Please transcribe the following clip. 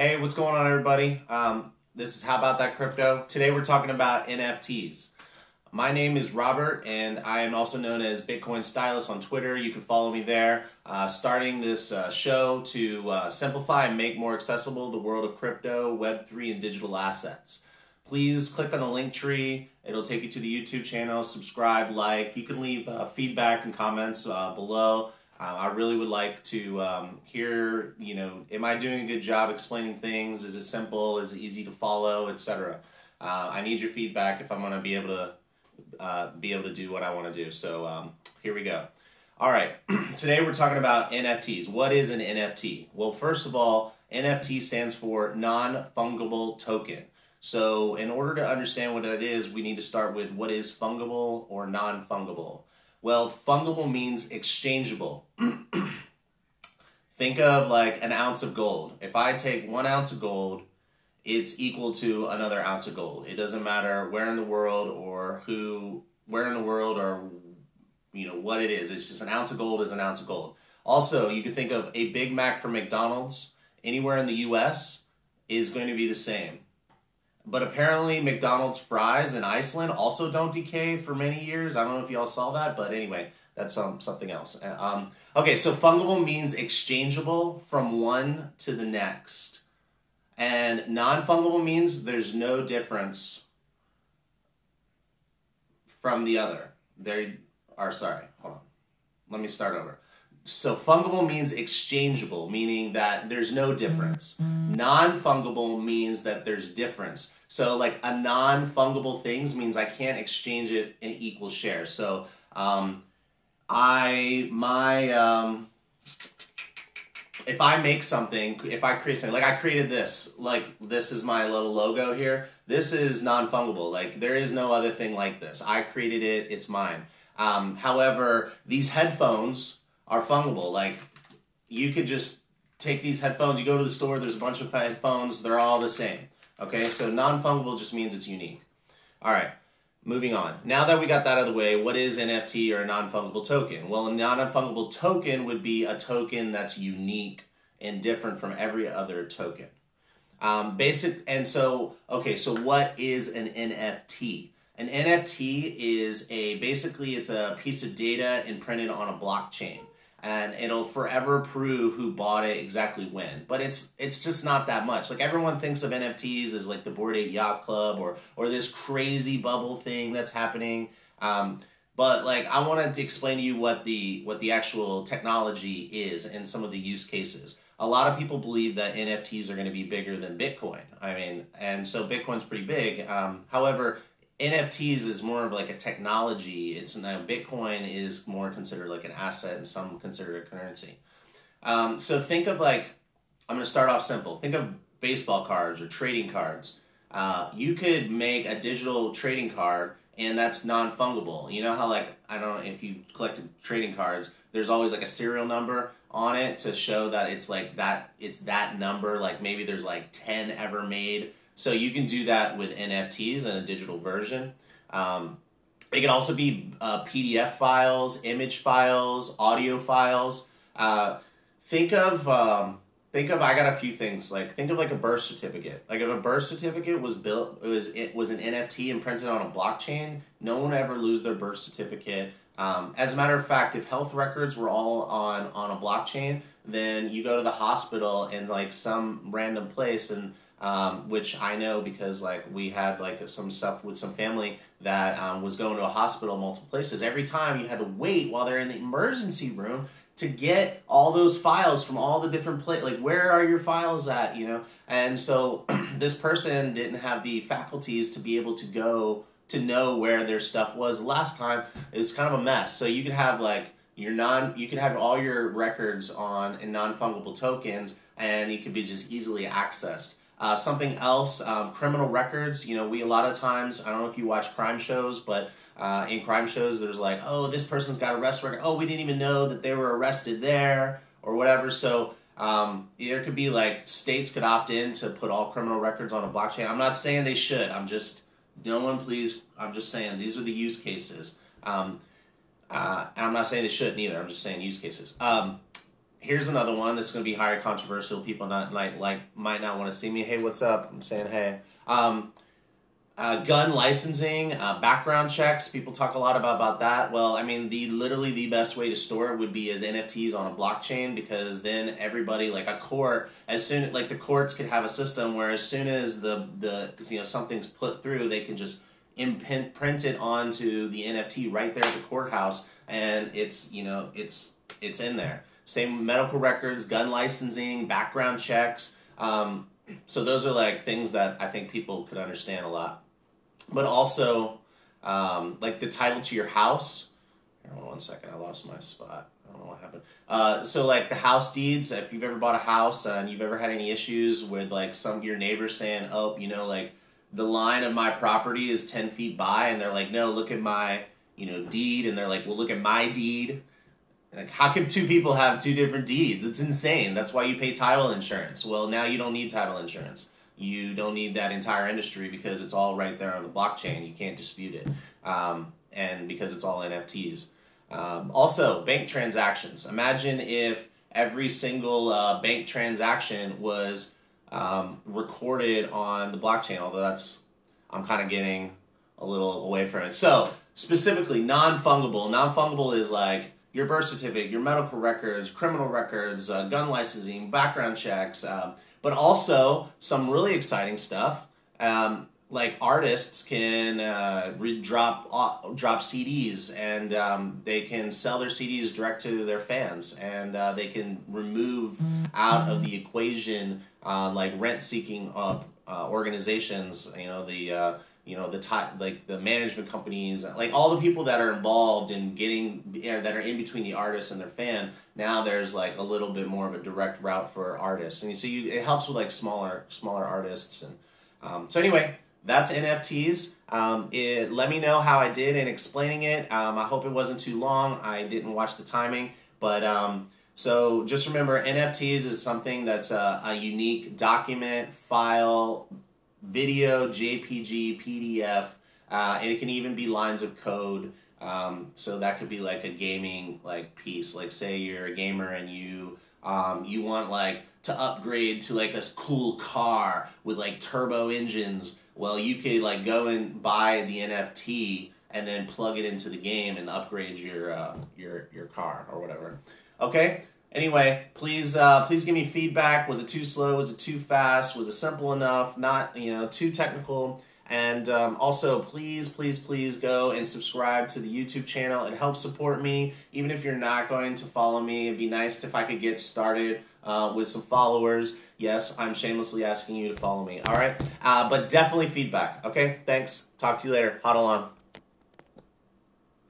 Hey, what's going on, everybody? This is How About That Crypto. Today we're talking about NFTs. My name is Robert, and I am also known as Bitcoin Stylist on Twitter. You can follow me there. Starting this show to simplify and make more accessible the world of crypto, Web3, and digital assets. Please click on the link tree. It'll take you to the YouTube channel. Subscribe, like. You can leave feedback and comments below. I really would like to hear, am I doing a good job explaining things? Is it simple? Is it easy to follow, etc.? I need your feedback if I'm going to be able to do what I want to do. So here we go. All right. Today we're talking about NFTs. What is an NFT? Well, first of all, NFT stands for Non-Fungible Token. So in order to understand what that is, we need to start with what is fungible or non-fungible. Well, fungible means exchangeable. Think of like an ounce of gold. If I take 1 ounce of gold, it's equal to another ounce of gold. It doesn't matter where in the world or what it is. It's just an ounce of gold is an ounce of gold. Also, you can think of a Big Mac from McDonald's anywhere in the US is going to be the same. But apparently McDonald's fries in Iceland also don't decay for many years. I don't know if y'all saw that, but anyway, that's something else. Okay, so fungible means exchangeable from one to the next. And non-fungible means there's no difference from the other. Hold on. Let me start over. So fungible means exchangeable, meaning that there's no difference. Non-fungible means that there's difference. So like a non-fungible things means I can't exchange it in equal shares. So if I make something, if I create something, like I created this, like this is my little logo here. This is non-fungible. Like there is no other thing like this. I created it, it's mine. However, these headphones are fungible. Like you could just take these headphones, you go to the store, there's a bunch of headphones, they're all the same. Okay, so non-fungible just means it's unique. All right, moving on. Now that we got that out of the way, what is NFT or a non-fungible token? Well, a non-fungible token would be a token that's unique and different from every other token. So what is an NFT? An NFT is it's a piece of data imprinted on a blockchain. And it'll forever prove who bought it exactly when. But it's just not that much. Like everyone thinks of NFTs as like the Bored Ape Yacht Club or this crazy bubble thing that's happening. But like I wanted to explain to you what the actual technology is and some of the use cases. A lot of people believe that NFTs are going to be bigger than Bitcoin. And so Bitcoin's pretty big. However, NFTs is more of like a technology. Bitcoin is more considered like an asset and some consider it a currency. So think of like, I'm going to start off simple. Think of baseball cards or trading cards. You could make a digital trading card and that's non-fungible. You know how like, I don't know if you collected trading cards, there's always like a serial number on it to show that it's like that, it's that number, like maybe there's like 10 ever made. So you can do that with NFTs in a digital version. It can also be PDF files, image files, audio files. Think of I got a few things. Like think of like a birth certificate. Like if a birth certificate was built, it was an NFT imprinted on a blockchain. No one would ever lose their birth certificate. As a matter of fact, if health records were all on a blockchain, then you go to the hospital in like some random place and which I know because like we had like some stuff with some family that was going to a hospital multiple places. Every time you had to wait while they're in the emergency room to get all those files from all the different places. Like where are your files at, And so this person didn't have the faculties to be able to go to know where their stuff was last time. It was kind of a mess. So you could have like you could have all your records in non-fungible tokens and it could be just easily accessed. Something else, criminal records. We a lot of times, I don't know if you watch crime shows, but in crime shows, there's like, oh, this person's got an arrest record. Oh, we didn't even know that they were arrested there or whatever. So there could be like states could opt in to put all criminal records on a blockchain. I'm not saying they should. I'm just saying these are the use cases. And I'm not saying they shouldn't either. I'm just saying use cases. Here's another one. This is going to be highly controversial. People might not want to see me. Hey, what's up? I'm saying hey. Gun licensing, background checks. People talk a lot about that. Well, I mean, literally the best way to store it would be as NFTs on a blockchain, because then everybody, like a court, the courts could have a system where as soon as something's put through, they can just print it onto the NFT right there at the courthouse, and it's in there. Same medical records, gun licensing, background checks. So those are like things that I think people could understand a lot. But also, like the title to your house. Hold on 1 second, I lost my spot. I don't know what happened. So like the house deeds, if you've ever bought a house and you've ever had any issues with like some of your neighbors saying, oh, like the line of my property is 10 feet by, and they're like, no, look at my, deed. And they're like, well, look at my deed. Like, how could two people have two different deeds? It's insane. That's why you pay title insurance. Well, now you don't need title insurance. You don't need that entire industry because it's all right there on the blockchain. You can't dispute it. And because it's all NFTs. Also, bank transactions. Imagine if every single bank transaction was recorded on the blockchain, although I'm kind of getting a little away from it. So, specifically, non-fundable. Non-fundable is like your birth certificate, your medical records, criminal records, gun licensing, background checks, but also some really exciting stuff. Like artists can drop CDs, and they can sell their CDs direct to their fans, and they can remove out of the equation like rent-seeking organizations. The management companies, like all the people that are involved in that are in between the artist and their fan. Now there's like a little bit more of a direct route for artists, and it helps with like smaller artists. And so anyway, that's NFTs. Let me know how I did in explaining it. I hope it wasn't too long. I didn't watch the timing, but so just remember, NFTs is something that's a unique document, file, video, JPG, PDF, and it can even be lines of code. So that could be like a gaming piece. Like say you're a gamer and you want like to upgrade to like a cool car with like turbo engines. Well, you could like go and buy the NFT and then plug it into the game and upgrade your car or whatever. Okay. Anyway, please give me feedback. Was it too slow? Was it too fast? Was it simple enough? Not too technical? And also, please go and subscribe to the YouTube channel. It helps support me. Even if you're not going to follow me, it'd be nice if I could get started with some followers. Yes, I'm shamelessly asking you to follow me. All right, but definitely feedback. Okay, thanks. Talk to you later. Huddle on.